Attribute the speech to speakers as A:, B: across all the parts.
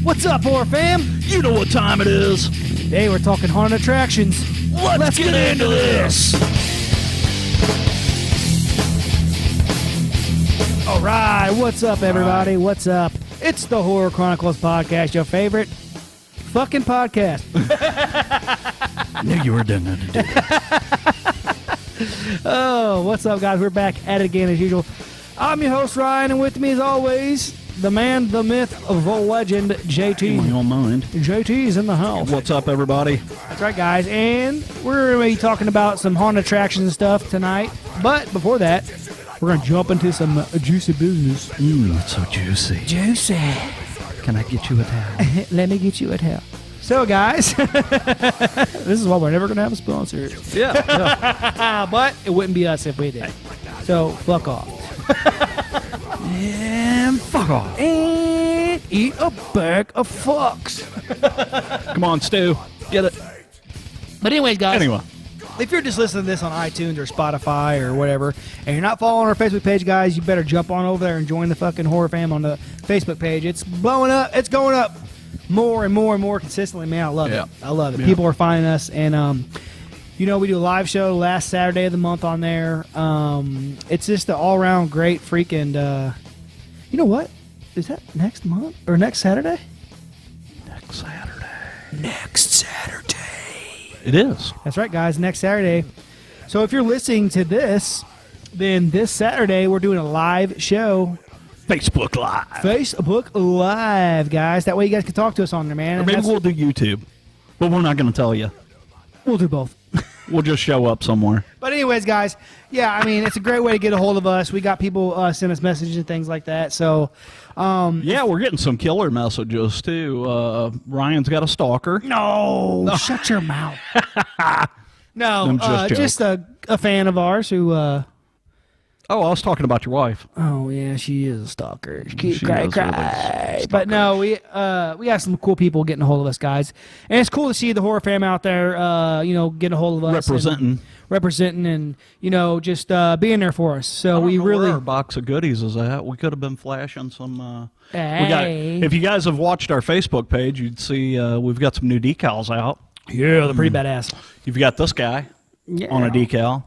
A: What's up, horror fam?
B: You know what time it is.
A: Today we're talking haunted attractions.
B: Let's get into this.
A: All right, what's up, everybody? What's up? It's the Horror Chronicles podcast, your favorite fucking podcast.
B: I knew you were doing that to do that.
A: Oh, what's up, guys? We're back at it again as usual. I'm your host, Ryan, and with me, as always, the man, the myth, the legend, JT.
B: My own mind.
A: JT's in the house.
B: What's up, everybody?
A: That's right, guys. And we're going to be talking about some haunted attractions and stuff tonight. But before that, we're going to jump into some juicy business.
B: It's so juicy.
A: Juicy.
B: Can I get you a towel?
A: Let me get you a towel. So, guys, this is why we're never going to have a sponsor.
B: Yeah.
A: But it wouldn't be us if we did. So, fuck off.
B: And fuck off.
A: And eat a bag of fucks.
B: Come on, Stu. Get it.
A: But anyways, guys.
B: Anyway.
A: If you're just listening to this on iTunes or Spotify or whatever, and you're not following our Facebook page, guys, you better jump on over there and join the fucking Horror Fam on the Facebook page. It's blowing up. It's going up more and more and more consistently, man. I love it. I love it.
B: Yeah.
A: People are finding us, and you know, we do a live show last Saturday of the month on there. It's just an all-around great freaking, you know what? Is that next month or next Saturday?
B: Next Saturday.
A: Next Saturday.
B: It is.
A: That's right, guys. Next Saturday. So if you're listening to this, then this Saturday we're doing a live show.
B: Facebook Live.
A: Facebook Live, guys. That way you guys can talk to us on there, man.
B: Or maybe we'll do YouTube. But we're not going to tell you.
A: We'll do both.
B: We'll just show up somewhere.
A: But anyways, guys, yeah, I mean, it's a great way to get a hold of us. We got people send us messages and things like that. So,
B: yeah, we're getting some killer messages, too. Ryan's got a stalker.
A: No, shut your mouth. No,
B: I'm
A: just a fan of ours who...
B: Oh, I was talking about your wife.
A: Oh yeah, she is a stalker. She
B: She
A: cry,
B: is
A: cry.
B: really
A: But no, we got some cool people getting a hold of us, guys, and it's cool to see the horror fam out there, you know, getting a hold of us, representing, and you know, just being there for us. So we really,
B: where our box of goodies is at. We could have been flashing some.
A: Hey.
B: If you guys have watched our Facebook page, you'd see we've got some new decals out.
A: Yeah, they're pretty badass.
B: You've got this guy on a decal.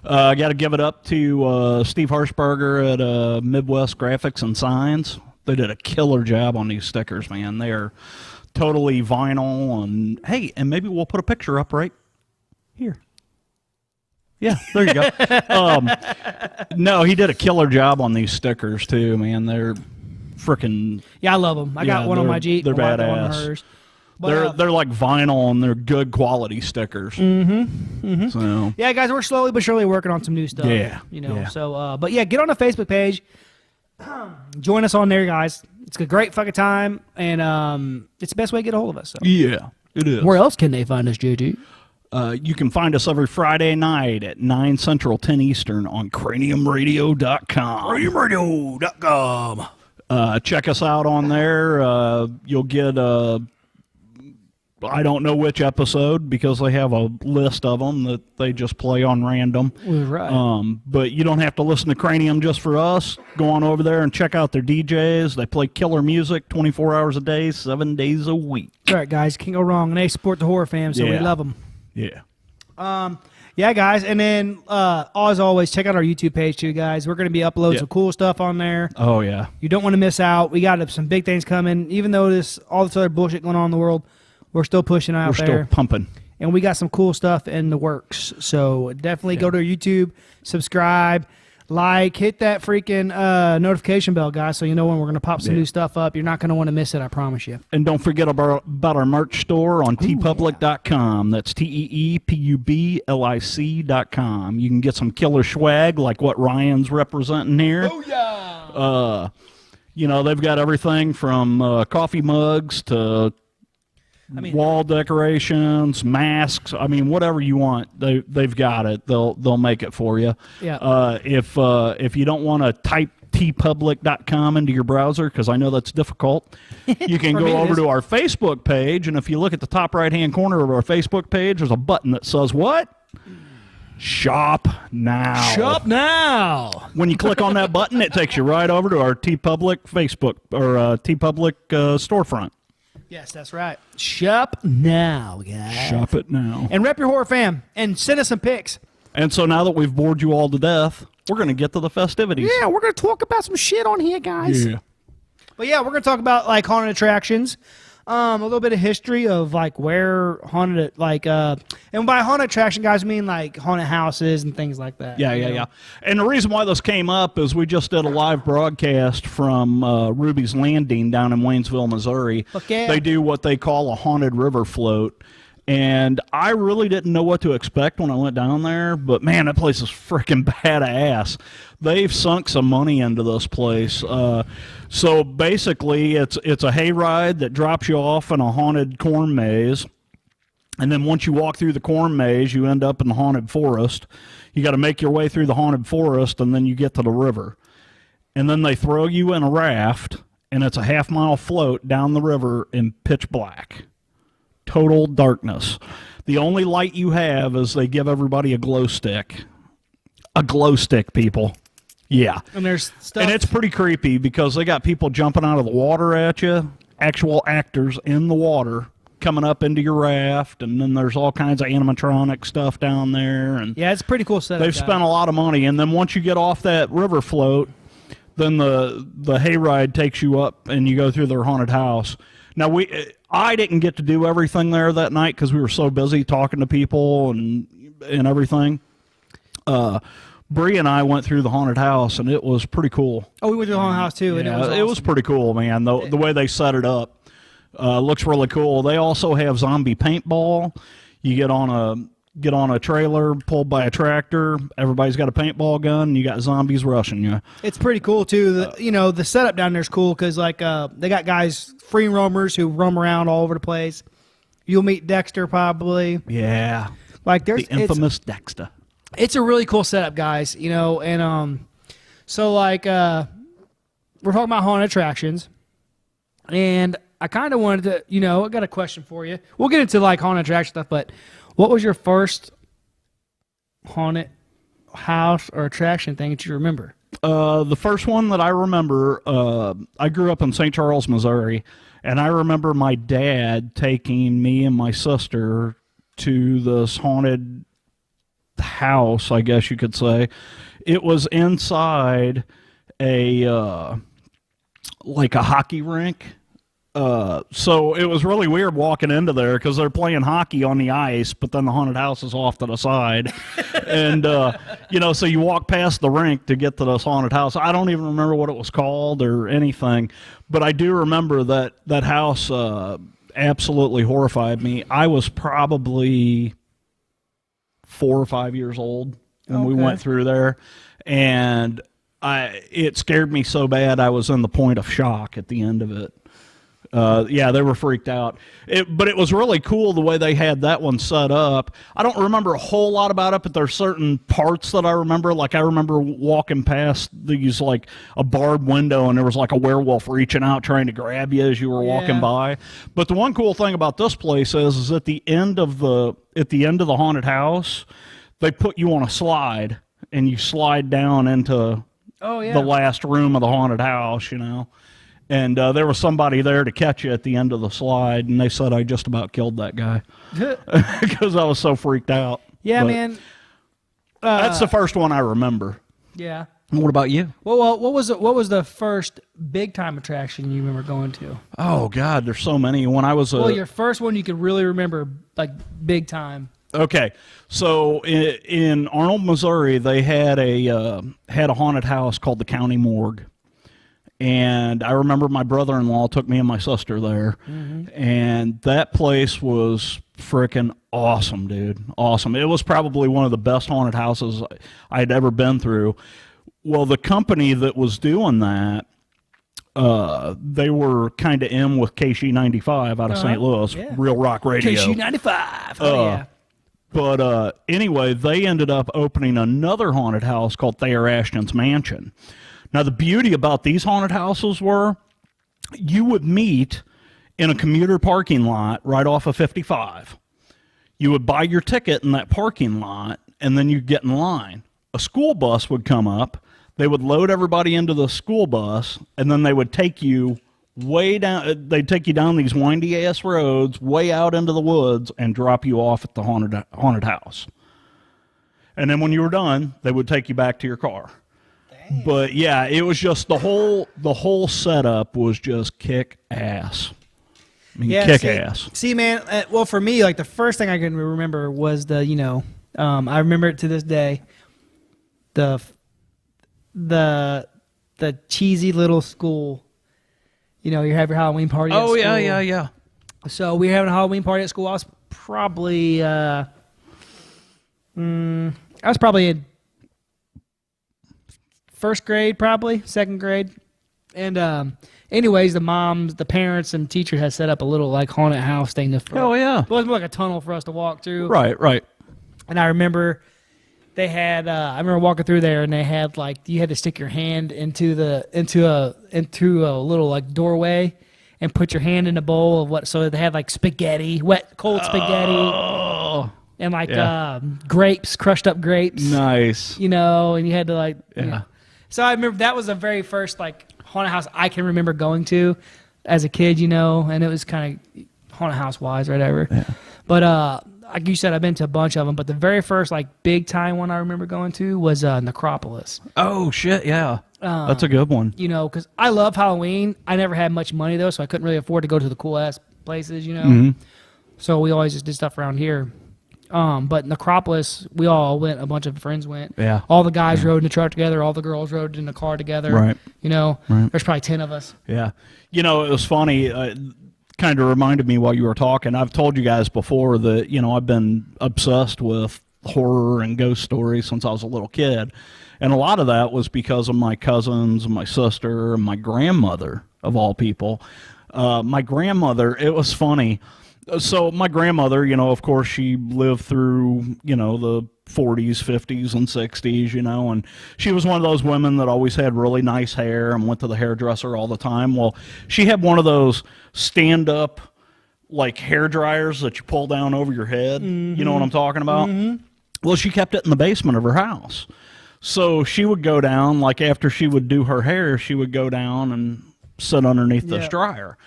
B: I got to give it up to Steve Harshberger at Midwest Graphics and Signs. They did a killer job on these stickers, man. They are totally vinyl. And hey, and maybe we'll put a picture up right here. Yeah, there you go. No, he did a killer job on these stickers too, man. They're freaking.
A: Yeah, I love them. I got one on my Jeep.
B: They're badass.
A: One on hers. But,
B: they're like vinyl and they're good quality stickers. So
A: yeah, guys, we're slowly but surely working on some new stuff.
B: Yeah,
A: you know.
B: yeah.
A: So, but yeah, get on the Facebook page. Join us on there, guys. It's a great fucking time, and it's the best way to get a hold of us. So.
B: Yeah, it is.
A: Where else can they find us, JT?
B: You can find us every Friday night at 9 Central, 10 Eastern on craniumradio.com. Craniumradio.com. Check us out on there. You'll get I don't know which episode because they have a list of them that they just play on random.
A: Right.
B: But you don't have to listen to Cranium just for us. Go on over there and check out their DJs. They play killer music 24 hours a day, 7 days a week.
A: All right, guys, can't go wrong. And they support the horror fam, so we love them.
B: Yeah.
A: Yeah, guys, and then as always, check out our YouTube page too, guys. We're going to be uploading some cool stuff on there.
B: Oh yeah.
A: You don't want to miss out. We got some big things coming. Even though all this other bullshit going on in the world, we're still pushing out there.
B: We're still pumping.
A: And we got some cool stuff in the works. So definitely go to YouTube, subscribe, like, hit that freaking notification bell, guys, so you know when we're going to pop some new stuff up. You're not going to want to miss it, I promise you.
B: And don't forget about our merch store on tpublic.com. That's TEEPUBLIC.com. You can get some killer swag like what Ryan's representing here.
A: Oh, yeah!
B: You know, they've got everything from coffee mugs to wall decorations, masks. I mean, whatever you want, they've got it. They'll make it for you.
A: Yeah.
B: If you don't want to type tpublic.com into your browser, because I know that's difficult, you can go over to our Facebook page, and if you look at the top right-hand corner of our Facebook page, there's a button that says what? Shop now.
A: Shop now.
B: When you click on that button, it takes you right over to our TeePublic Facebook or TeePublic storefront.
A: Yes, that's right. Shop now, guys.
B: Shop it now.
A: And rep your horror fam and send us some pics.
B: And so now that we've bored you all to death, we're going to get to the festivities.
A: Yeah, we're going to talk about some shit on here, guys.
B: Yeah.
A: But yeah, we're going to talk about like haunted attractions. A little bit of history of like where haunted, like, and by haunted attraction, guys, I mean like haunted houses and things like that.
B: Yeah. And the reason why this came up is we just did a live broadcast from Ruby's Landing down in Waynesville, Missouri.
A: Yeah.
B: They do what they call a haunted river float. And I really didn't know what to expect when I went down there, but man, that place is freaking badass. They've sunk some money into this place. So basically, it's a hayride that drops you off in a haunted corn maze. And then once you walk through the corn maze, you end up in the haunted forest. You got to make your way through the haunted forest, and then you get to the river. And then they throw you in a raft, and it's a half-mile float down the river in pitch black. Total darkness. The only light you have is they give everybody a glow stick. A glow stick, people. Yeah.
A: And there's stuff.
B: And it's pretty creepy because they got people jumping out of the water at you, actual actors in the water coming up into your raft, and then there's all kinds of animatronic stuff down there. And
A: yeah, it's a pretty cool setup.
B: they've spent a lot of money, and then once you get off that river float, then the hayride takes you up and you go through their haunted house. Now, I didn't get to do everything there that night because we were so busy talking to people and everything. Bree and I went through the haunted house, and it was pretty cool.
A: Oh, we went to the haunted house, too. And
B: Yeah,
A: it was awesome.
B: it was pretty cool, man. The way they set it up looks really cool. They also have zombie paintball. You get on a trailer pulled by a tractor. Everybody's got a paintball gun, and you got zombies rushing you.
A: It's pretty cool, too. The setup down there is cool because, like, they got guys, free roamers who roam around all over the place. You'll meet Dexter, probably.
B: Yeah.
A: Like, there's
B: the infamous Dexter.
A: It's a really cool setup, guys, and so like we're talking about haunted attractions, and I kind of wanted to, I got a question for you. We'll get into like haunted attraction stuff, but what was your first haunted house or attraction thing that you remember?
B: The first one that I remember, I grew up in St. Charles, Missouri, and I remember my dad taking me and my sister to this haunted house, I guess you could say. It was inside a like a hockey rink. So it was really weird walking into there because they're playing hockey on the ice, but then the haunted house is off to the side. And, so you walk past the rink to get to this haunted house. I don't even remember what it was called or anything, but I do remember that house absolutely horrified me. I was probably 4 or 5 years old when we went through there, and it scared me so bad I was in the point of shock at the end of it. They were freaked out. But it was really cool the way they had that one set up. I don't remember a whole lot about it, but there's certain parts that I remember. Like I remember walking past these like a barred window, and there was like a werewolf reaching out trying to grab you as you were walking by. But the one cool thing about this place is at the end of the haunted house, they put you on a slide, and you slide down into the last room of the haunted house, And there was somebody there to catch you at the end of the slide, and they said I just about killed that guy because I was so freaked out.
A: Yeah,
B: but
A: man.
B: That's the first one I remember.
A: Yeah.
B: And what about you?
A: Well, what was the first big time attraction you remember going to?
B: Oh God, there's so many. When I was
A: your first one you could really remember, like big time.
B: Okay, so in Arnold, Missouri, they had a haunted house called the County Morgue. And I remember my brother-in-law took me and my sister there, and that place was freaking awesome, dude. Awesome. It was probably one of the best haunted houses I'd ever been through. Well, the company that was doing that, they were kind of in with KC95 out of St. Louis, Real Rock Radio.
A: KC95. Oh, yeah.
B: But anyway, they ended up opening another haunted house called Thayer Ashton's Mansion. Now, the beauty about these haunted houses were you would meet in a commuter parking lot right off of 55. You would buy your ticket in that parking lot, and then you get in line. A school bus would come up. They would load everybody into the school bus, and then they would take you way down. They'd take you down these windy ass roads, way out into the woods, and drop you off at the haunted house. And then when you were done, they would take you back to your car. Dang. But yeah, it was just the whole setup was just kick ass. I mean, kick ass.
A: See, man. Well, for me, like the first thing I can remember was I remember it to this day. The cheesy little school. You have your Halloween party.
B: Oh
A: at school.
B: yeah.
A: So we were having a Halloween party at school. I was probably in first grade, probably second grade, and anyways, the parents, and teacher had set up a little like haunted house thing.
B: Oh yeah,
A: it was more like a tunnel for us to walk through.
B: Right.
A: And I remember they had. I remember walking through there, and they had like you had to stick your hand into a little like doorway, and put your hand in a bowl of what. So they had like spaghetti, cold spaghetti.
B: Oh.
A: And like grapes, crushed up grapes.
B: Nice.
A: And you had to like. Yeah. So I remember that was the very first like haunted house I can remember going to as a kid, and it was kind of haunted house wise, whatever. Yeah. But like you said, I've been to a bunch of them. But the very first like big time one I remember going to was Necropolis.
B: Oh shit, yeah. That's a good one.
A: Because I love Halloween. I never had much money though, so I couldn't really afford to go to the cool ass places. Mm-hmm. So we always just did stuff around here. But Necropolis, we all went. A bunch of friends went.
B: Yeah.
A: All the guys rode in the truck together. All the girls rode in the car together.
B: Right.
A: Right. There's probably 10 of us.
B: Yeah. It was funny. Kind of reminded me while you were talking. I've told you guys before that, I've been obsessed with horror and ghost stories since I was a little kid. And a lot of that was because of my cousins and my sister and my grandmother, of all people. My grandmother, it was funny. So my grandmother, of course, she lived through, the 40s, 50s, and 60s, and she was one of those women that always had really nice hair and went to the hairdresser all the time. Well, she had one of those stand-up, like, hair dryers that you pull down over your head. Mm-hmm. You know what I'm talking about? Mm-hmm. Well, she kept it in the basement of her house. So she would go down, like, after she would do her hair, she would go down and sit underneath this dryer.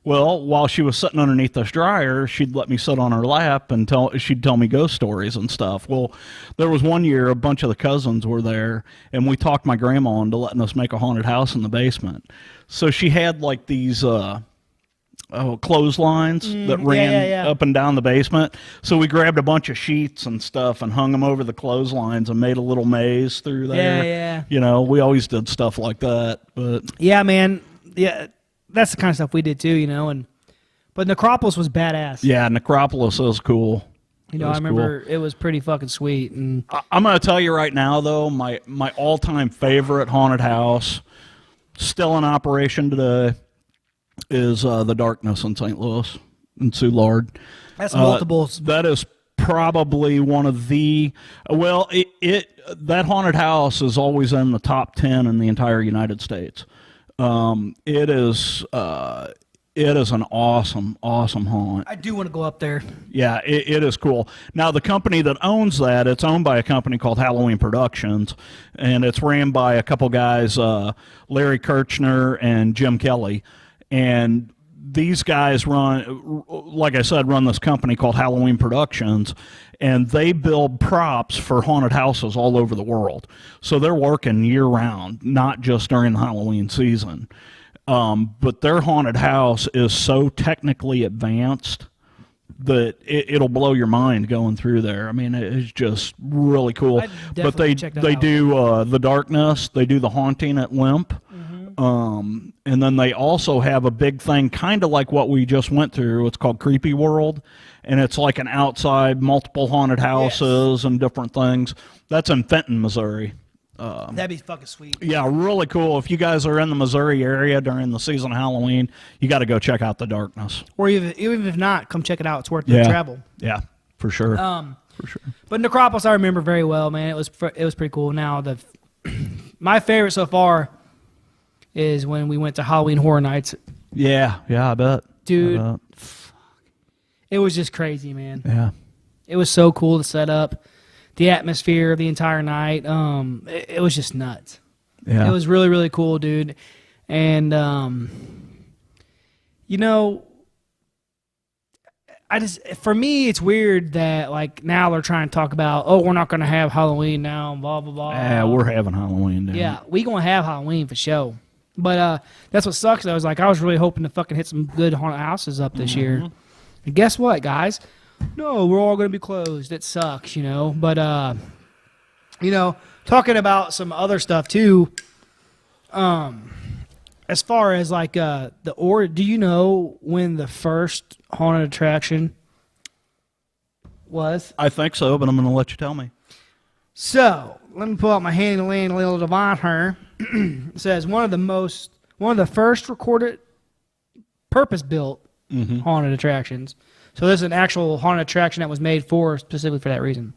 B: Well, while she was sitting underneath this dryer, she'd let me sit on her lap and she'd tell me ghost stories and stuff. Well, there was one year a bunch of the cousins were there, and we talked my grandma into letting us make a haunted house in the basement. So she had like these clotheslines that ran up and down the basement. So we grabbed a bunch of sheets and stuff and hung them over the clotheslines and made a little maze through there. Yeah. We always did stuff like that. But
A: yeah, man. Yeah. That's the kind of stuff we did too, but Necropolis was badass.
B: Yeah, Necropolis was cool.
A: I remember it was pretty fucking sweet. And
B: I'm going to tell you right now, though, my all-time favorite haunted house, still in operation today, is the Darkness in St. Louis, in Soulard.
A: That's multiples.
B: That is probably one of the that haunted house is always in the top 10 in the entire United States. It is an awesome haunt.
A: I do want to go up there.
B: Yeah, it is cool. Now, the company that owns that, it's owned by a company called Halloween Productions, and it's ran by a couple guys, Larry Kirchner and Jim Kelly. And these guys run this company called Halloween Productions, and they build props for haunted houses all over the world. So they're working year-round, not just during the Halloween season. But their haunted house is so technically advanced that it'll blow your mind going through there. I mean, it's just really cool. But they do the Darkness. They do the Haunting at Limp. Mm-hmm. And then they also have a big thing, kind of like what we just went through. It's called Creepy World. And it's like an outside, multiple haunted houses and different things. That's in Fenton, Missouri.
A: That'd be fucking sweet.
B: Yeah, really cool. If you guys are in the Missouri area during the season of Halloween, you got to go check out the Darkness.
A: Or even if not, come check it out. It's worth the travel.
B: Yeah, for sure. For sure.
A: But Necropolis, I remember very well, man. It was pretty cool. Now, my favorite so far is when we went to Halloween Horror Nights.
B: Yeah, I bet.
A: Dude, it was just crazy, man.
B: Yeah.
A: It was so cool to set up. the atmosphere the entire night. It was just nuts.
B: Yeah.
A: It was really, really cool, dude. And, you know, for me, it's weird that, like, now they're trying to talk about, oh, we're not going to have Halloween now, blah, blah, blah.
B: Yeah, we're having Halloween.
A: Yeah, we going to have Halloween for sure. But that's what sucks, though. I was really hoping to fucking hit some good haunted houses up this year. And guess what, guys? No, we're all going to be closed. It sucks, you know. But, you know, talking about some other stuff, too, as far as, like, do you know when the first haunted attraction was?
B: I think so, but I'm going to let you tell me.
A: So, let me pull out my handy dandy little device here. It says one of the first recorded purpose-built haunted attractions. So this is an actual haunted attraction that was made specifically for that reason.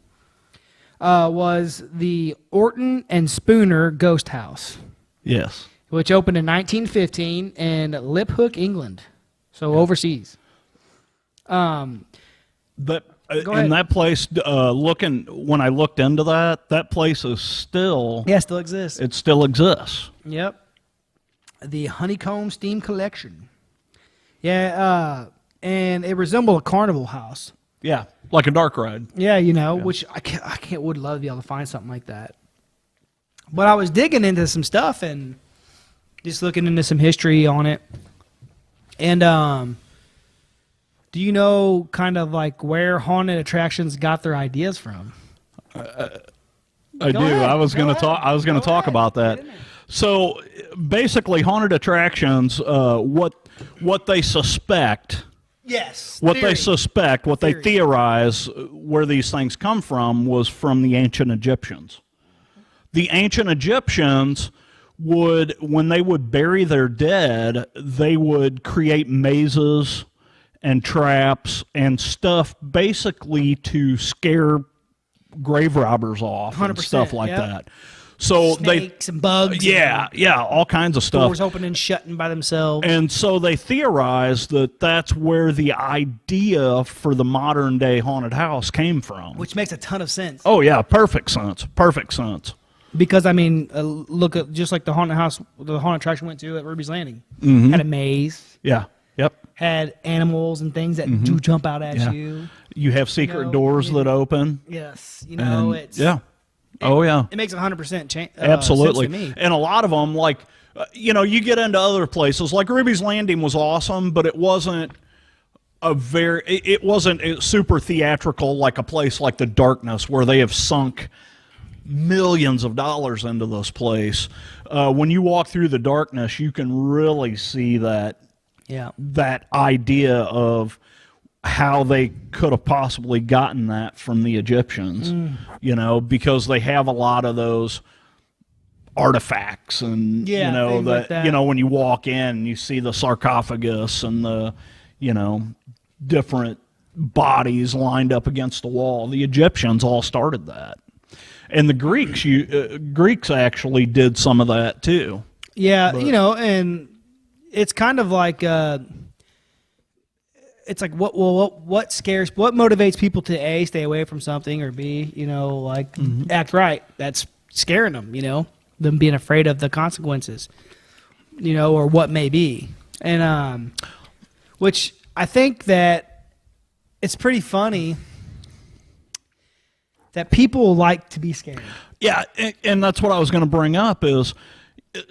A: Was the Orton and Spooner Ghost House.
B: Yes.
A: Which opened in 1915 in Liphook, England. So overseas.
B: But
A: Go ahead.
B: in that place, when I looked into that place is still...
A: Yeah, still exists.
B: It still exists.
A: Yep. The Honeycomb Steam Collection. Yeah, and it resembled a carnival house.
B: Yeah, like a dark ride.
A: Yeah, you know, which I would love to be able to find something like that. But I was digging into some stuff and just looking into some history on it. And do you know kind of like where haunted attractions got their ideas from?
B: I do. I was going to talk about that. So basically, haunted attractions, what they suspect.
A: Yes.
B: What they theorize where these things come from was from the ancient Egyptians. The ancient Egyptians when they would bury their dead, they would create mazes and traps and stuff basically to scare grave robbers off and stuff like that. So
A: snakes and bugs.
B: Yeah, all kinds of stuff.
A: Doors opening and shutting by themselves.
B: And so they theorized that that's where the idea for the modern day haunted house came from.
A: Which makes a ton of sense.
B: Oh yeah, perfect sense. Perfect sense.
A: Because I mean, look at just like the haunted house, the haunted attraction went to at Ruby's Landing. Had a maze.
B: Yeah. Yep.
A: Had animals and things that do jump out at you.
B: You have secret doors that open.
A: Yes. You know,
B: It
A: makes 100%
B: absolutely
A: sense to me.
B: And a lot of them, like, you get into other places. Like Ruby's Landing was awesome, but it wasn't super theatrical like a place like the Darkness, where they have sunk millions of dollars into this place. When you walk through the Darkness, you can really see that idea of how they could have possibly gotten that from the Egyptians, because they have a lot of those artifacts and, when you walk in, you see the sarcophagus and the, different bodies lined up against the wall. The Egyptians all started that. And the Greeks actually did some of that too.
A: Yeah, and it's kind of like it's like what motivates people to A, stay away from something, or B, act right. That's scaring them, them being afraid of the consequences, or what may be. And which I think that it's pretty funny that people like to be scared.
B: Yeah, and that's what I was going to bring up is,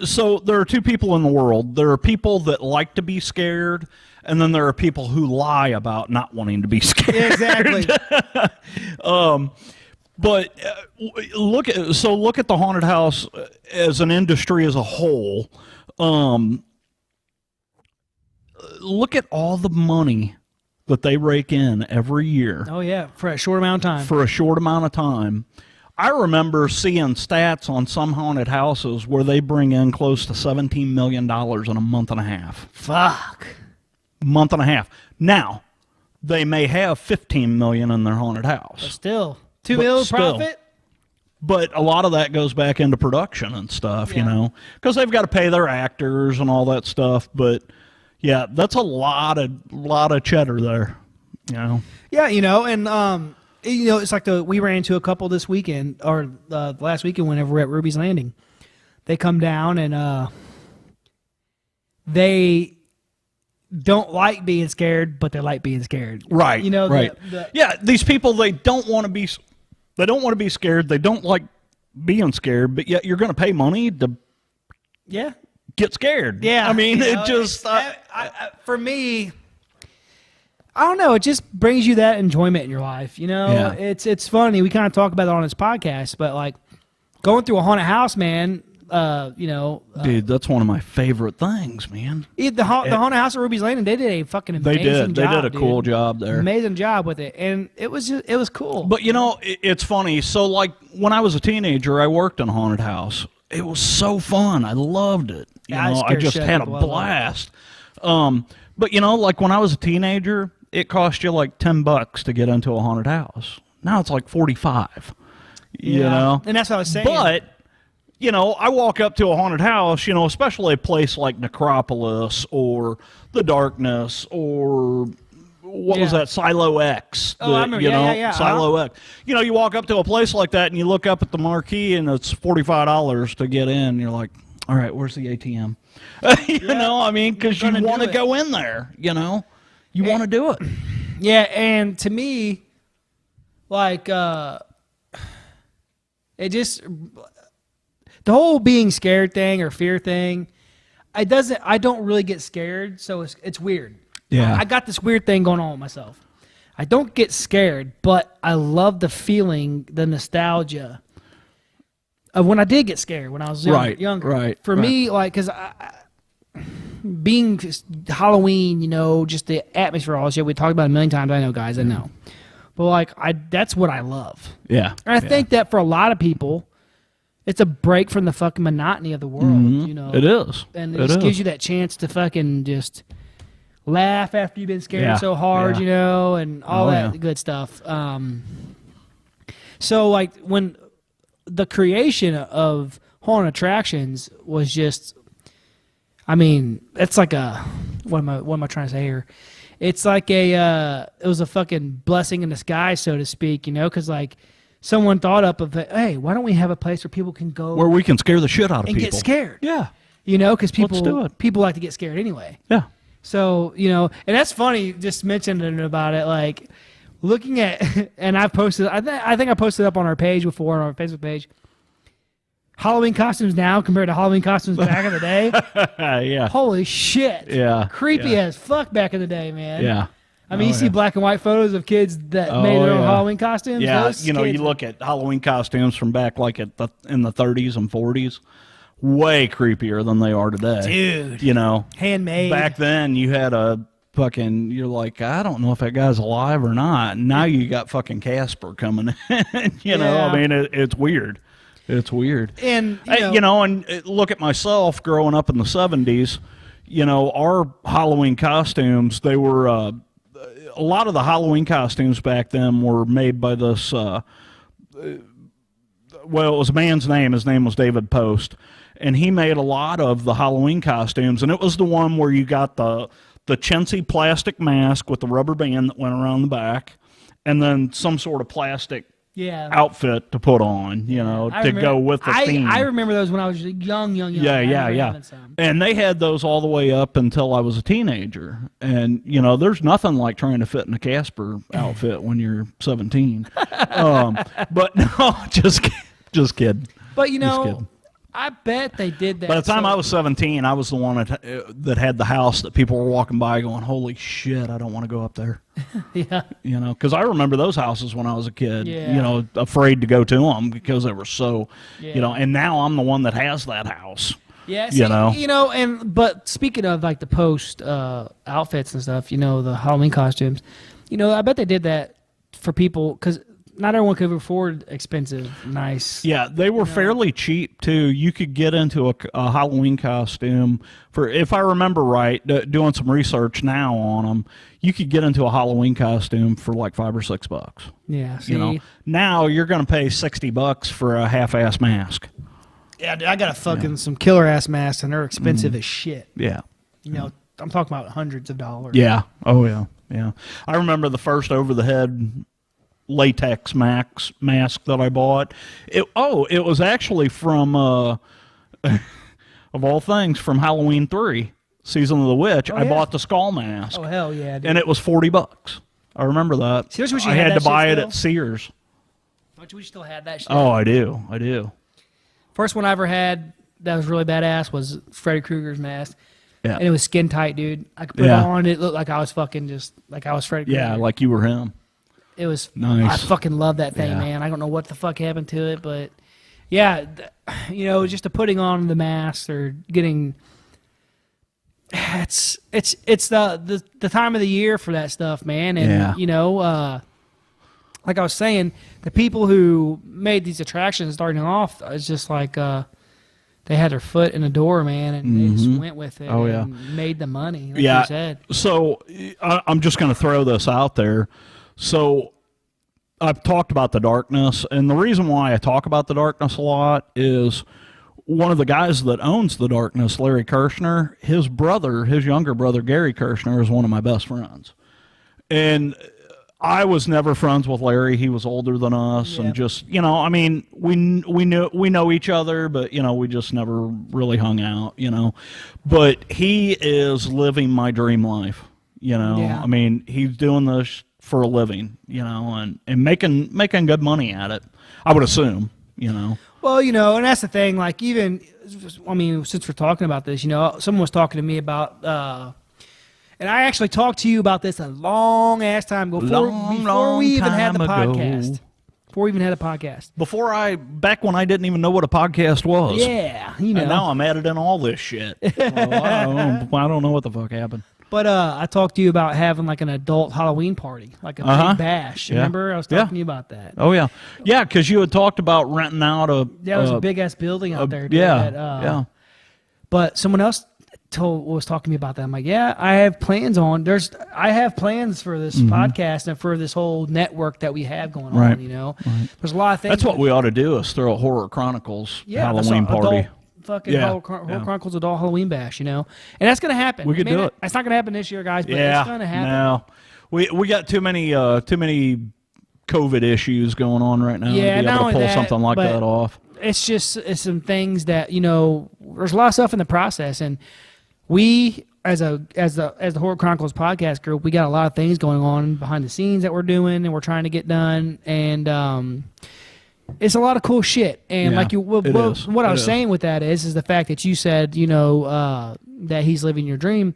B: so there are two people in the world. There are people that like to be scared, and then there are people who lie about not wanting to be scared.
A: Exactly.
B: But look at the haunted house as an industry as a whole. Look at all the money that they rake in every year.
A: Oh yeah, for a short amount of time. I remember seeing stats on some haunted houses where they bring in close to $17 million in a month and a half. Fuck.
B: Month and a half. Now, they may have $15 million in their haunted house.
A: But still, $2 million profit?
B: But a lot of that goes back into production and stuff, because they've got to pay their actors and all that stuff. But yeah, that's a lot of cheddar there,
A: Yeah, and you know, it's like we ran into a couple this weekend or last weekend whenever we were at Ruby's Landing. They come down and they don't like being scared, but they like being scared.
B: Right.
A: You know,
B: right. Yeah, these people, they don't want to be scared. They don't like being scared, but yet you're going to pay money to get scared.
A: Yeah.
B: I mean,
A: you know,
B: it just
A: for me, I don't know. It just brings you that enjoyment in your life. You know,
B: Yeah.
A: it's funny. We kind of talk about it on this podcast, but like going through a haunted house, man. You know,
B: dude, that's one of my favorite things, man.
A: The haunted house at Ruby's Landing, they did a fucking amazing job.
B: They did a cool job there.
A: Amazing job with it, and it was cool.
B: But you know, it's funny. So like when I was a teenager, I worked in a haunted house. It was so fun. I loved it. You know, I just had a blast. But you know, like when I was a teenager, it cost you like $10 to get into a haunted house. Now it's like 45. You know,
A: and that's what I was saying.
B: But you know, I walk up to a haunted house, you know, especially a place like Necropolis or The Darkness or what was that, Silo X?
A: I remember.
B: You know,
A: Yeah.
B: Silo X. You know, you walk up to a place like that and you look up at the marquee and it's $45 to get in. And you're like, all right, where's the ATM? You know, I mean, because you want to go in there, you know. You want to do it.
A: Yeah, and to me, like, it just... The whole being scared thing or fear thing, I don't really get scared, so it's weird.
B: Yeah.
A: I got this weird thing going on with myself. I don't get scared, but I love the feeling, the nostalgia of when I did get scared when I was younger.
B: Right.
A: For me, like, because being Halloween, you know, just the atmosphere, all this shit, we talked about it a million times. I know, guys, I know. But, like, that's what I love.
B: Yeah.
A: And I think that for a lot of people, it's a break from the fucking monotony of the world, you know.
B: It is.
A: And it just gives you that chance to fucking just laugh after you've been scared so hard, you know, and all that good stuff. So, like, when the creation of haunted attractions was just, I mean, it's like a, what am I trying to say here? It's like it was a fucking blessing in disguise, so to speak, you know, because, like, someone thought up of it, hey, why don't we have a place where people can go
B: where we can scare the shit out of people
A: and get scared?
B: Yeah.
A: You know, because
B: people
A: like to get scared anyway.
B: Yeah.
A: So, you know, and that's funny, just mentioning about it, like, looking at, and I've posted, I think I posted up on our page before, on our Facebook page, Halloween costumes now compared to Halloween costumes back in the day.
B: Yeah.
A: Holy shit.
B: Yeah.
A: Creepy as fuck back in the day, man.
B: Yeah.
A: I mean, you see black and white photos of kids that made their own Halloween costumes.
B: Yeah,
A: Those
B: you know, you look at Halloween costumes from back like in the 30s and 40s, way creepier than they are today.
A: Dude.
B: You know.
A: Handmade.
B: Back then, you had you're like, I don't know if that guy's alive or not. And now you got fucking Casper coming in. You know, I mean, it's weird. It's weird.
A: And,
B: you know, and look at myself growing up in the 70s. You know, our Halloween costumes, they were... a lot of the Halloween costumes back then were made by this, well, it was a man's name. His name was David Post. And he made a lot of the Halloween costumes. And it was the one where you got the chintzy plastic mask with the rubber band that went around the back. And then some sort of plastic outfit to put on, you know, go with the theme.
A: I remember those when I was young.
B: Yeah. And they had those all the way up until I was a teenager. And, you know, there's nothing like trying to fit in a Casper outfit when you're 17. But no, just kidding.
A: But, you know, I bet they did that.
B: By the time I was 17, I was the one that had the house that people were walking by going, holy shit, I don't want to go up there.
A: Yeah.
B: You know, because I remember those houses when I was a kid,
A: Yeah.
B: you know, afraid to go to them because they were so, you know, and now I'm the one that has that house.
A: Yeah, see, you know, but speaking of like the post outfits and stuff, you know, the Halloween costumes, you know, I bet they did that for people because not everyone could afford expensive, nice.
B: Yeah, they were fairly cheap too. You could get into a Halloween costume for, if I remember right, doing some research now on them, you could get into a Halloween costume for like $5 or $6.
A: Yeah, see?
B: You know, now you're going to pay $60 for a half-ass mask.
A: Yeah, dude, I got some killer ass masks and they're expensive as shit.
B: Yeah.
A: You know, I'm talking about hundreds of dollars.
B: Yeah. Oh yeah. Yeah. I remember the first over the head latex mask that I bought. It was actually from of all things from Halloween 3, Season of the Witch. I bought the skull mask.
A: Oh hell yeah, dude.
B: And it was $40. I remember that.
A: See,
B: I had to buy it at Sears.
A: Don't you wish you still had that shit?
B: Oh, I do.
A: First one I ever had that was really badass was Freddy Krueger's mask.
B: Yeah.
A: And it was skin tight, dude. I could put it on. It looked like I was fucking just like I was Freddy Krueger.
B: Yeah, like you were him.
A: It was
B: nice.
A: I fucking love that thing, man. I don't know what the fuck happened to it, but yeah, just the putting on the mask or getting it's the time of the year for that stuff, man. And like I was saying, the people who made these attractions starting off, it's just like they had their foot in the door, man, and they just went with it and made the money, like you said.
B: So I'm just going to throw this out there. So I've talked about the darkness, and the reason why I talk about the darkness a lot is one of the guys that owns the darkness, Larry Kirshner, his younger brother, Gary Kirshner, is one of my best friends. And I was never friends with Larry. He was older than us, and just we know each other, but we just never really hung out. But he is living my dream life. I mean, he's doing this for a living, and making good money at it. I would assume,
A: Well, and that's the thing. Like, even since we're talking about this, someone was talking to me about. And I actually talked to you about this a long ass time ago, before we even had the podcast. Before we even had a podcast.
B: Back when I didn't even know what a podcast was.
A: Yeah,
B: And now I'm editing all this shit. I don't know what the fuck happened.
A: But I talked to you about having like an adult Halloween party, like a big bash. Remember? I was talking to you about that.
B: Oh, yeah. Yeah, because you had talked about renting out a...
A: Yeah, it was a big-ass building out there.
B: Yeah.
A: But someone else was talking to me about that. I'm like, yeah, I have plans for this podcast and for this whole network that we have going on. Right. There's a lot of things.
B: That's what we ought to do, is throw a Horror Chronicles Halloween party.
A: Horror Chronicles adult Halloween bash, and that's gonna happen.
B: We could do it.
A: It's not gonna happen this year, guys, but it's gonna happen.
B: No, we got too many COVID issues going on right now to be able to pull something like that off. It's some things that there's a lot of stuff in the process, and we as the Horror Chronicles podcast group, we got a lot of things going on behind the scenes that we're doing and we're trying to get done, and it's a lot of cool shit. And what I was saying with that is the fact that you said that he's living your dream,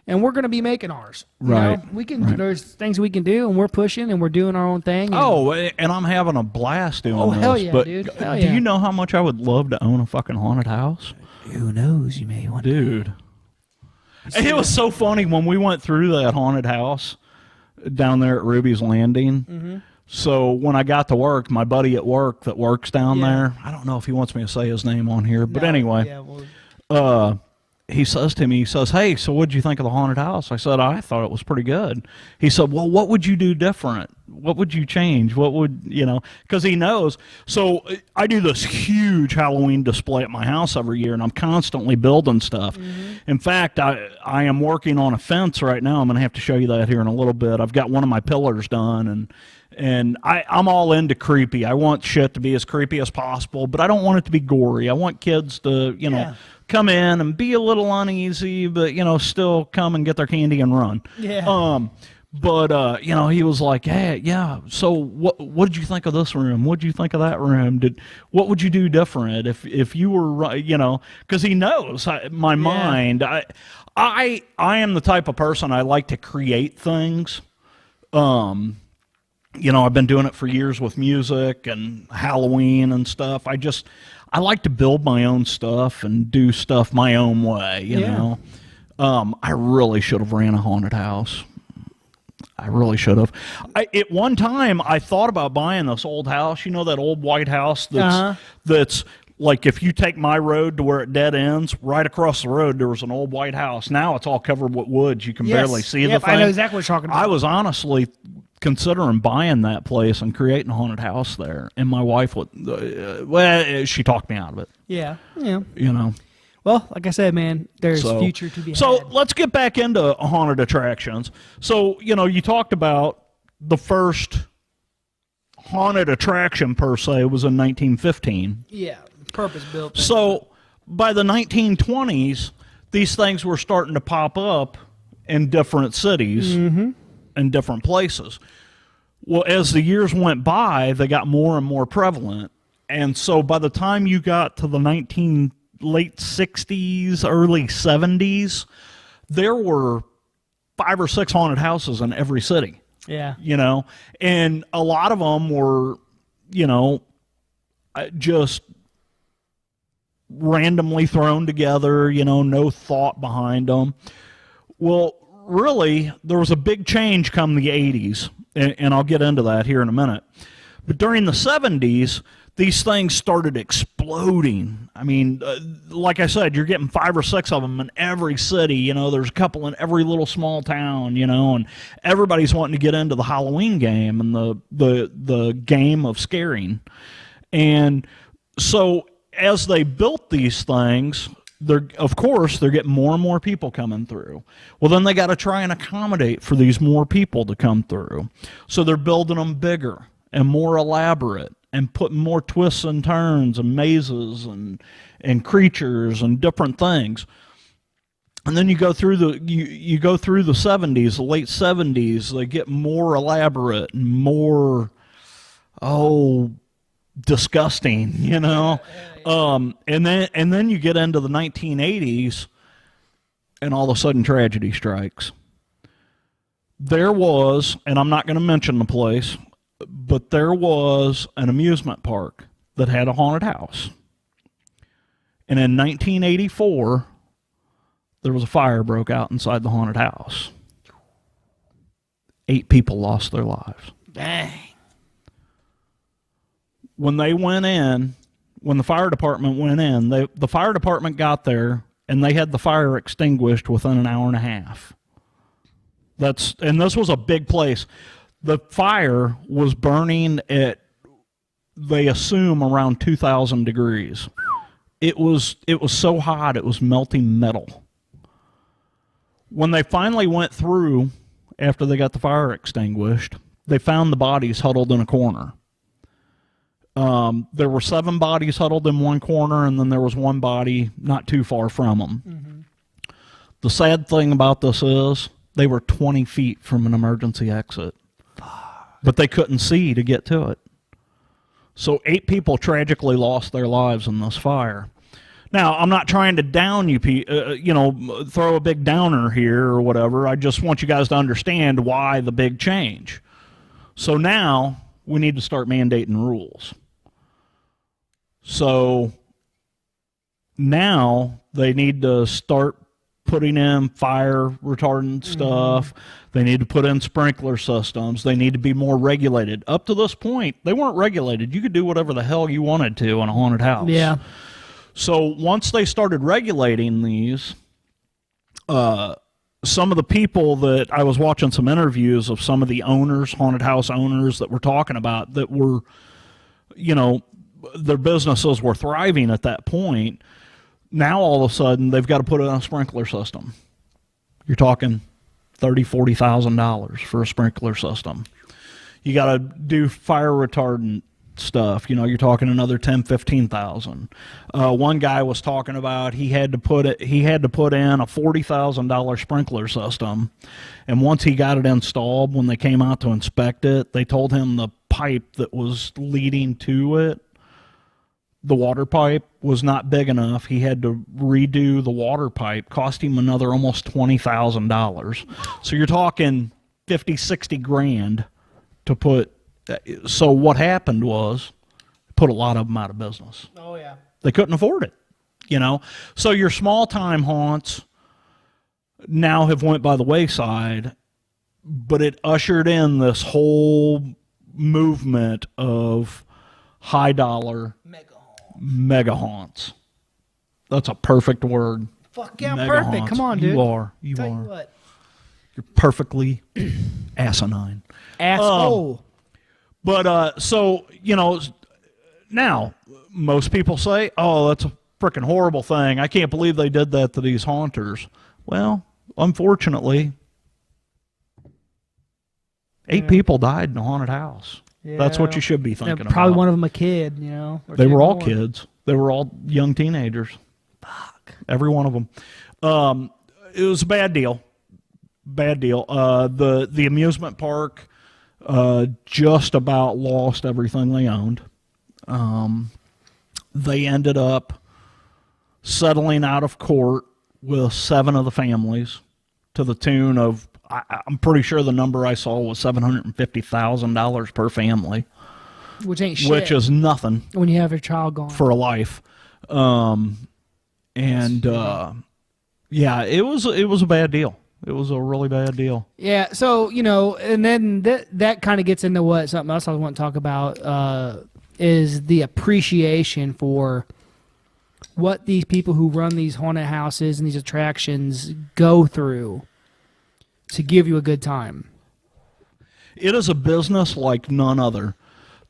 B: and we're going to be making ours. Right.
A: We can. There's things we can do, and we're pushing, and we're doing our own thing.
B: And I'm having a blast doing this.
A: Oh hell yeah, dude! Hell yeah.
B: Do you know how much I would love to own a fucking haunted house?
A: Who knows? You may want,
B: dude. It was so funny when we went through that haunted house down there at Ruby's Landing. Mm-hmm. So when I got to work, my buddy at work that works down there, I don't know if he wants me to say his name on here, but anyway, he says to me, hey, so what'd you think of the haunted house? I said, I thought it was pretty good. He said, well, what would you do different? What would you change? What would, because he knows. So I do this huge Halloween display at my house every year, and I'm constantly building stuff. Mm-hmm. In fact, I am working on a fence right now. I'm going to have to show you that here in a little bit. I've got one of my pillars done, and I'm all into creepy. I want shit to be as creepy as possible, but I don't want it to be gory. I want kids to, come in and be a little uneasy, but, still come and get their candy and run.
A: Yeah.
B: But he was like, hey, yeah, so what did you think of this room? What did you think of that room? What would you do different if you were, because he knows my mind. I am the type of person, I like to create things. I've been doing it for years with music and Halloween and stuff. I like to build my own stuff and do stuff my own way, you know. I really should have ran a haunted house. I really should have. At one time, I thought about buying this old house. You know that old white house that's like if you take my road to where it dead ends, right across the road there was an old white house. Now it's all covered with woods. You can barely see the thing.
A: I know exactly what you're talking about.
B: I was honestly considering buying that place and creating a haunted house there, and my wife would she talked me out of it.
A: Yeah. Well, like I said, man, there's future to be had.
B: So let's get back into haunted attractions. So you talked about the first haunted attraction per se was in 1915.
A: Yeah, purpose built.
B: So by the 1920s, these things were starting to pop up in different cities and different places. Well, as the years went by, they got more and more prevalent. And so by the time you got to the late 60s, early 70s, there were 5 or 6 haunted houses in every city.
A: Yeah.
B: You know, and a lot of them were, you know, just randomly thrown together, you know, no thought behind them. Well, really, there was a big change come the 80s, and I'll get into that here in a minute. But during the 70s, these things started exploding. I mean, like I said, you're getting 5 or 6 of them in every city. You know, there's a couple in every little small town, you know, and everybody's wanting to get into the Halloween game and the game of scaring. And so as they built these things, they're getting more and more people coming through. Well, then they got to try and accommodate for these more people to come through. So they're building them bigger and more elaborate and putting more twists and turns and mazes and creatures and different things. And then you go through the 70s, the late 70s, they get more elaborate and more disgusting, you know. And then you get into the 1980s, and all of a sudden tragedy strikes. There was, and I'm not going to mention the place, but there was an amusement park that had a haunted house. And in 1984, there was a fire broke out inside the haunted house. 8 people lost their lives.
A: Dang.
B: When they went in, when the fire department went in, the fire department got there, and they had the fire extinguished within an hour and a half. And this was a big place. The fire was burning at, they assume, around 2,000 degrees. It was so hot, it was melting metal. When they finally went through, after they got the fire extinguished, they found the bodies huddled in a corner. There were 7 bodies huddled in one corner, and then there was one body not too far from them. Mm-hmm. The sad thing about this is they were 20 feet from an emergency exit, but they couldn't see to get to it. So 8 people tragically lost their lives in this fire. Now, I'm not trying to down you, throw a big downer here or whatever. I just want you guys to understand why the big change. So now we need to start mandating rules. So now they need to start putting in fire retardant stuff. They need to put in sprinkler systems. They need to be more regulated. Up to this point, they weren't regulated. You could do whatever the hell you wanted to in a haunted house.
A: Yeah.
B: So once they started regulating these, some of the people that I was watching some interviews of some of the owners, haunted house owners that were talking about that were, their businesses were thriving at that point. Now all of a sudden they've got to put in a sprinkler system. You're talking $30,000, $40,000 for a sprinkler system. You got to do fire retardant stuff. You're talking another $10,000, $15,000. One guy was talking about he had to put in a $40,000 sprinkler system, and once he got it installed, when they came out to inspect it, they told him the pipe that was leading to it, the water pipe, was not big enough. He had to redo the water pipe, cost him another almost $20,000. So you're talking 50, 60 grand to put. So what happened was, put a lot of them out of business.
A: Oh, yeah.
B: They couldn't afford it, So your small-time haunts now have went by the wayside, but it ushered in this whole movement of high-dollar mega haunts. That's a perfect word.
A: Fuck yeah,
B: mega
A: perfect.
B: Haunts.
A: Come on, dude.
B: You are.
A: Tell you what.
B: You're perfectly asinine.
A: Asshole.
B: But, now, most people say, oh, that's a freaking horrible thing. I can't believe they did that to these haunters. Well, unfortunately, 8 people died in a haunted house. That's what you should be thinking about.
A: Probably one of them a kid, you know.
B: They were all kids. They were all young teenagers.
A: Fuck.
B: Every one of them. It was a bad deal. Bad deal. The amusement park just about lost everything they owned. They ended up settling out of court with 7 of the families to the tune of, I'm pretty sure the number I saw was $750,000 per family.
A: Which ain't shit.
B: Which is nothing.
A: When you have your child gone.
B: For a life. Yeah, it was a bad deal. It was a really bad deal.
A: Yeah, so, you know, and then that kind of gets into something else I want to talk about is the appreciation for what these people who run these haunted houses and these attractions go through to give you a good time.
B: It is a business like none other.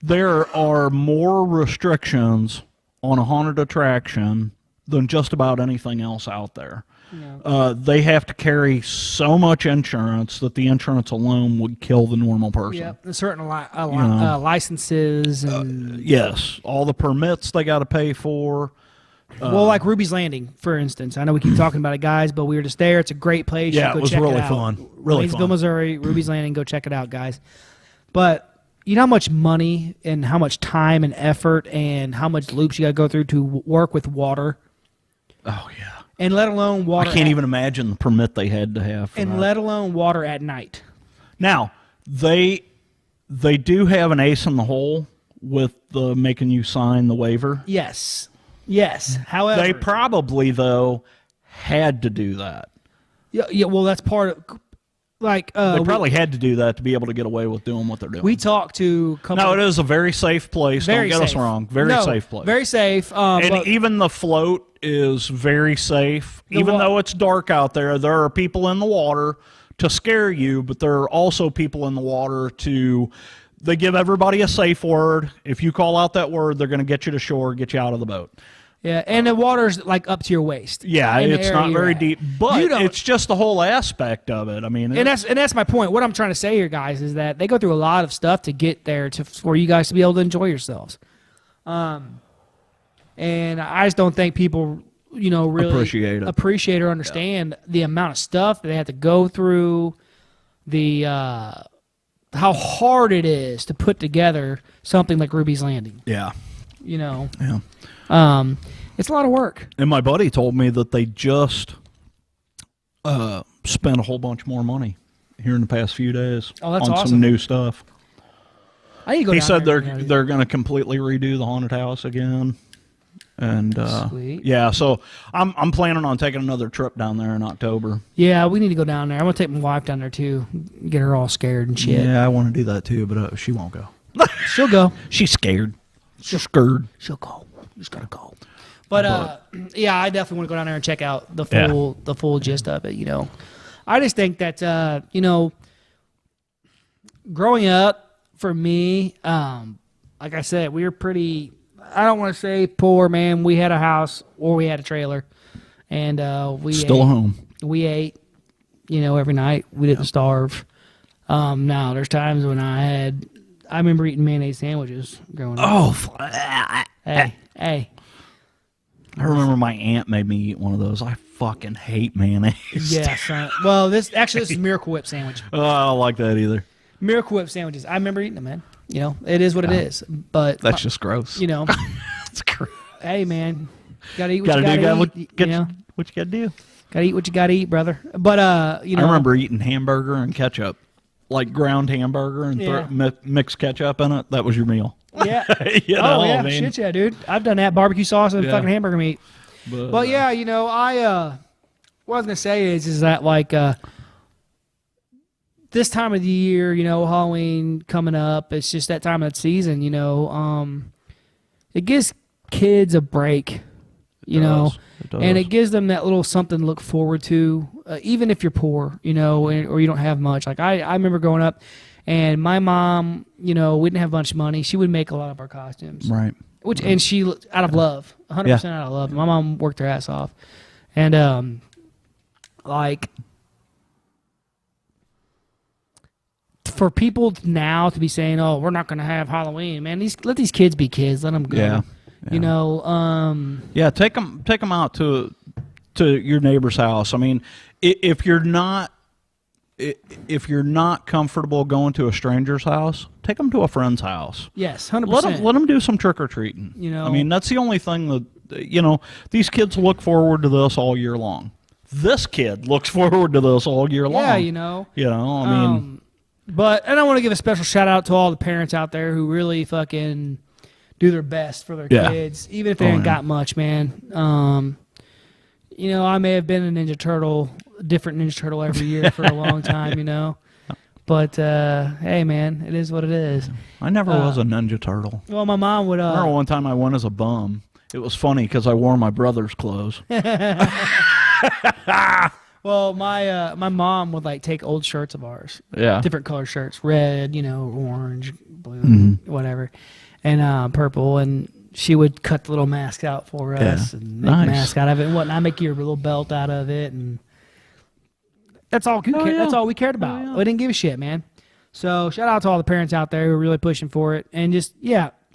B: There are more restrictions on a haunted attraction than just about anything else out there. Yeah. They have to carry so much insurance that the insurance alone would kill the normal person.
A: Yeah, certain licenses. And
B: yes, all the permits they got to pay for.
A: Well, like Ruby's Landing, for instance. I know we keep talking about it, guys, but we were just there. It's a great place.
B: Yeah, it was really fun. Really fun.
A: Waynesville, Missouri, Ruby's Landing. Go check it out, guys. But you know how much money and how much time and effort and how much loops you got to go through to work with water?
B: Oh, yeah.
A: And let alone water.
B: I can't even imagine the permit they had to have.
A: And let alone water at night.
B: Now, they do have an ace in the hole with the making you sign the waiver.
A: Yes. Yes. However,
B: they probably though had to do that.
A: Yeah. Well, that's part of they
B: probably had to do that to be able to get away with doing what they're doing.
A: We talked to
B: No, it is a very safe place. Don't get us wrong. Very safe place.
A: Very safe.
B: And even the float is very safe. Even though it's dark out there, there are people in the water to scare you, but there are also people in the water they give everybody a safe word. If you call out that word, they're going to get you to shore, get you out of the boat.
A: Yeah, and the water's like up to your waist.
B: Yeah, it's not very deep, but it's just the whole aspect of it. I mean,
A: and that's my point. What I'm trying to say here, guys, is that they go through a lot of stuff to get there for you guys to be able to enjoy yourselves. And I just don't think people, really appreciate or understand the amount of stuff that they have to go through, how hard it is to put together something like Ruby's Landing.
B: Yeah.
A: Yeah.
B: It's
A: a lot of work.
B: And my buddy told me that they just spent a whole bunch more money here in the past few days on some new stuff. He said they're going to completely redo the haunted house again. And
A: sweet.
B: Yeah, so I'm planning on taking another trip down there in October.
A: Yeah, we need to go down there. I'm going to take my wife down there too, get her all scared and shit.
B: Yeah, I want to do that too, but she won't go.
A: She'll go.
B: She's scared. She's scared.
A: She'll go. Just gotta go. But yeah, I definitely want to go down there and check out the full gist of it. I just think that growing up for me, like I said, we were pretty. I don't want to say poor, man. We had a house or we had a trailer, and we
B: still
A: ate.
B: Home.
A: We ate, every night. We didn't starve. Now there's times when I remember eating mayonnaise sandwiches growing up.
B: Oh,
A: hey.
B: I remember my aunt made me eat one of those. I fucking hate mayonnaise.
A: Yes. Well, this is Miracle Whip sandwich.
B: Oh, I don't like that either.
A: Miracle Whip sandwiches. I remember eating them, man. It is what it is. But
B: that's just gross.
A: It's gross. Hey, man, gotta eat what
B: you
A: gotta
B: do.
A: eat.
B: What you gotta do?
A: Gotta eat what you gotta eat, brother. But
B: I remember eating hamburger and ketchup, like ground hamburger and mix ketchup in it. That was your meal.
A: Yeah. Shit, yeah, dude. I've done that. Barbecue sauce and fucking hamburger meat. But yeah, I what I was gonna say is that like this time of the year, Halloween coming up, it's just that time of the season, it gives kids a break, and it gives them that little something to look forward to, even if you're poor, or you don't have much. Like I remember growing up, and my mom, we didn't have much money. She would make a lot of our costumes,
B: right?
A: And she, out of love, 100% out of love. My mom worked her ass off, and for people now to be saying, "Oh, we're not going to have Halloween," man, let these kids be kids. Let them go.
B: Yeah.
A: You know.
B: Yeah, take them out to your neighbor's house. I mean, if you're not comfortable going to a stranger's house, take them to a friend's house.
A: Yes, 100%.
B: Let them do some trick or treating.
A: You know,
B: I mean, that's the only thing that these kids look forward to this all year long. This kid looks forward to this all year long.
A: Yeah, you know.
B: I mean,
A: but I want to give a special shout out to all the parents out there who really fucking do their best for their kids, even if they ain't got much, man. I may have been a different Ninja Turtle every year for a long time, But, hey, man, it is what it is.
B: I never was a Ninja Turtle.
A: Well, my mom would...
B: I remember one time I went as a bum. It was funny because I wore my brother's clothes.
A: Well, my mom would, take old shirts of ours.
B: Yeah.
A: Different color shirts. Red, orange, blue, whatever. And purple, and she would cut the little mask out for us and make a mask out of it and whatnot. I make your little belt out of it, and that's all. That's all we cared about. We didn't give a shit, man. So shout out to all the parents out there who are really pushing for it, and just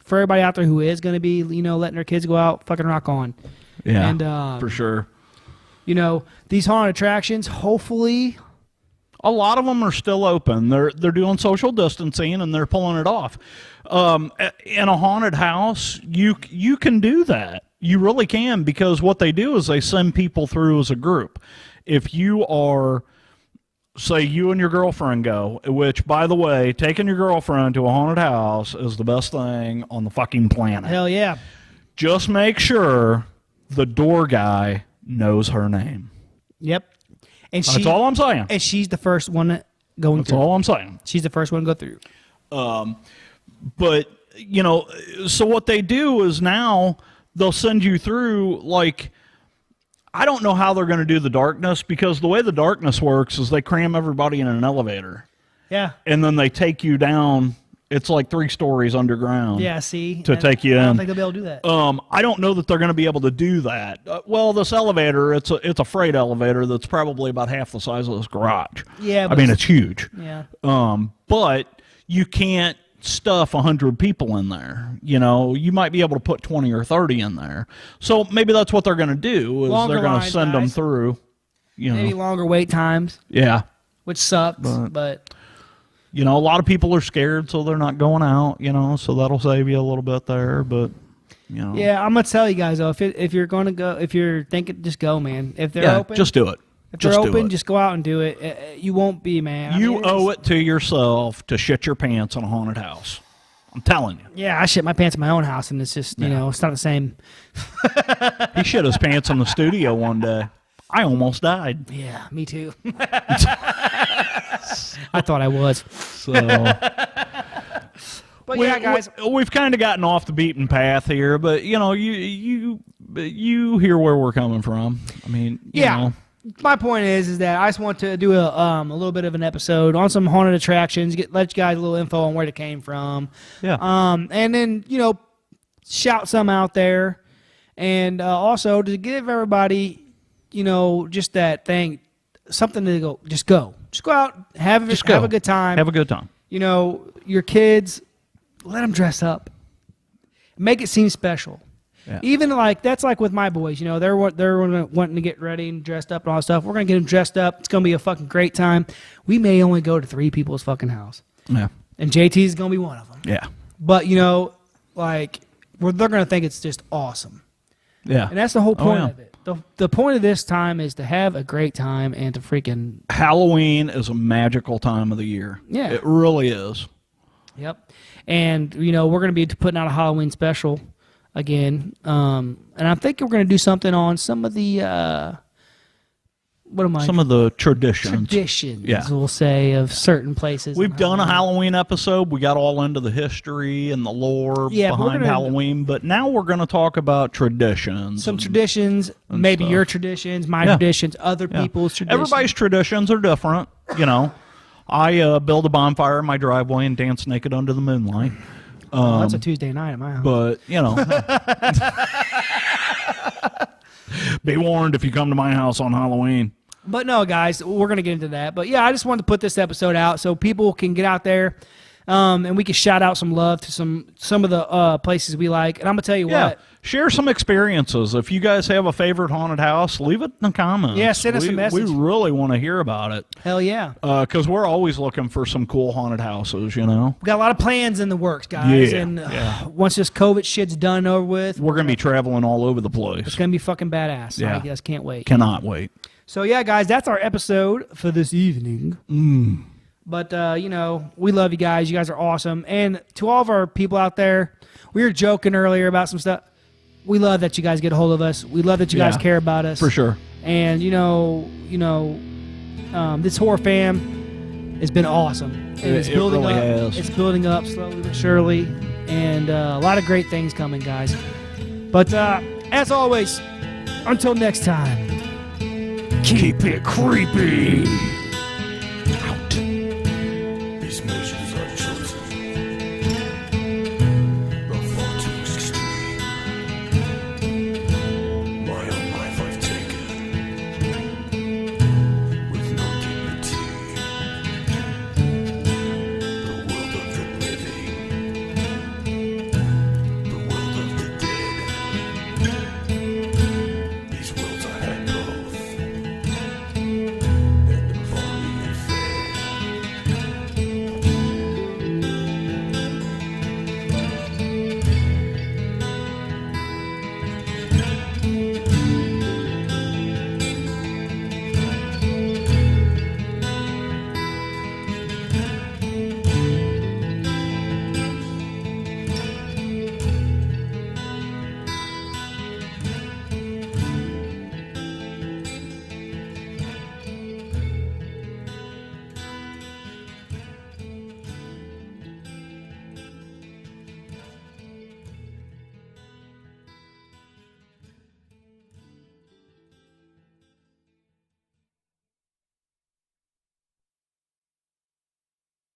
A: for everybody out there who is going to be letting their kids go out, fucking rock on.
B: Yeah,
A: and
B: for sure.
A: These haunted attractions, hopefully.
B: A lot of them are still open. They're doing social distancing and they're pulling it off. In a haunted house, you can do that. You really can, because what they do is they send people through as a group. If you are, say, you and your girlfriend go, which, by the way, taking your girlfriend to a haunted house is the best thing on the fucking planet.
A: Hell yeah.
B: Just make sure the door guy knows her name.
A: Yep. And
B: that's all I'm saying.
A: And she's the first one going through.
B: That's all I'm saying.
A: She's the first one to go through.
B: But, so what they do is now they'll send you through, I don't know how they're going to do the darkness, because the way the darkness works is they cram everybody in an elevator.
A: Yeah.
B: And then they take you down. It's like 3 stories underground.
A: Yeah, see?
B: To take you in.
A: I don't think they'll be able to do that.
B: I don't know that they're going to be able to do that. Well, this elevator, it's a freight elevator that's probably about half the size of this garage.
A: Yeah.
B: I mean, it's huge.
A: Yeah.
B: But you can't stuff 100 people in there. You might be able to put 20 or 30 in there. So maybe that's what they're going to do, is they're going to send them through.
A: Maybe longer wait times.
B: Yeah.
A: Which sucks, but
B: a lot of people are scared, so they're not going out, so that'll save you a little bit there, but,
A: Yeah, I'm going to tell you guys, though, if you're going to go, if you're thinking, just go, man. If they're open.
B: Just do it.
A: If they're open, just go out and do it. You won't be, man.
B: You owe it to yourself to shit your pants in a haunted house. I'm telling you.
A: Yeah, I shit my pants in my own house, and it's just, it's not the same.
B: He shit his pants in the studio one day. I almost died.
A: Yeah, me too. I thought I was.
B: So,
A: but yeah, guys,
B: we've kind of gotten off the beaten path here, but you hear where we're coming from. I mean, you know.
A: My point is that I just want to do a little bit of an episode on some haunted attractions, let you guys a little info on where it came from.
B: Yeah.
A: And then shout some out there, and also to give everybody just that thing, something to go. Just go out, have a good time.
B: Have a good time.
A: Your kids, let them dress up, make it seem special. Yeah. Even that's with my boys. They're wanting to get ready and dressed up and all that stuff. We're gonna get them dressed up. It's gonna be a fucking great time. We may only go to 3 people's fucking house.
B: Yeah.
A: And JT is gonna be one of them.
B: Yeah.
A: But they're gonna think it's just awesome.
B: Yeah.
A: And that's the whole point of it. The point of this time is to have a great time and to freaking.
B: Halloween is a magical time of the year.
A: Yeah.
B: It really is.
A: Yep. And we're gonna be putting out a Halloween special again, and I'm thinking we're going to do something on some of the some
B: of the traditions,
A: we'll say, of certain places.
B: We've done a Halloween episode. We got all into the history and the lore behind Halloween, but now we're going to talk about traditions.
A: Some traditions, maybe stuff. Your traditions, my traditions, other people's traditions.
B: Everybody's traditions are different. I build a bonfire in my driveway and dance naked under the moonlight.
A: That's a Tuesday night at my house.
B: But, be warned if you come to my house on Halloween.
A: But no, guys, we're going to get into that. But yeah, I just wanted to put this episode out so people can get out there and we can shout out some love to some of the places we like. And I'm going to tell you what.
B: Share some experiences. If you guys have a favorite haunted house, leave it in the comments.
A: Yeah, send us a message.
B: We really want to hear about it.
A: Hell yeah.
B: Because we're always looking for some cool haunted houses, you know?
A: We got a lot of plans in the works, guys.
B: Yeah,
A: and once this COVID shit's done and over with,
B: we're going to be traveling all over the place.
A: It's going to be fucking badass.
B: Yeah.
A: I guess can't wait.
B: Cannot wait.
A: So yeah, guys, that's our episode for this evening. But, we love you guys. You guys are awesome. And to all of our people out there, we were joking earlier about some stuff. We love that you guys get a hold of us. We love that you guys care about us.
B: For sure.
A: And, this horror fam has been awesome. And it's building
B: really
A: up.
B: has.
A: It's building up slowly but surely. And a lot of great things coming, guys. But as always, until next time, keep it creepy.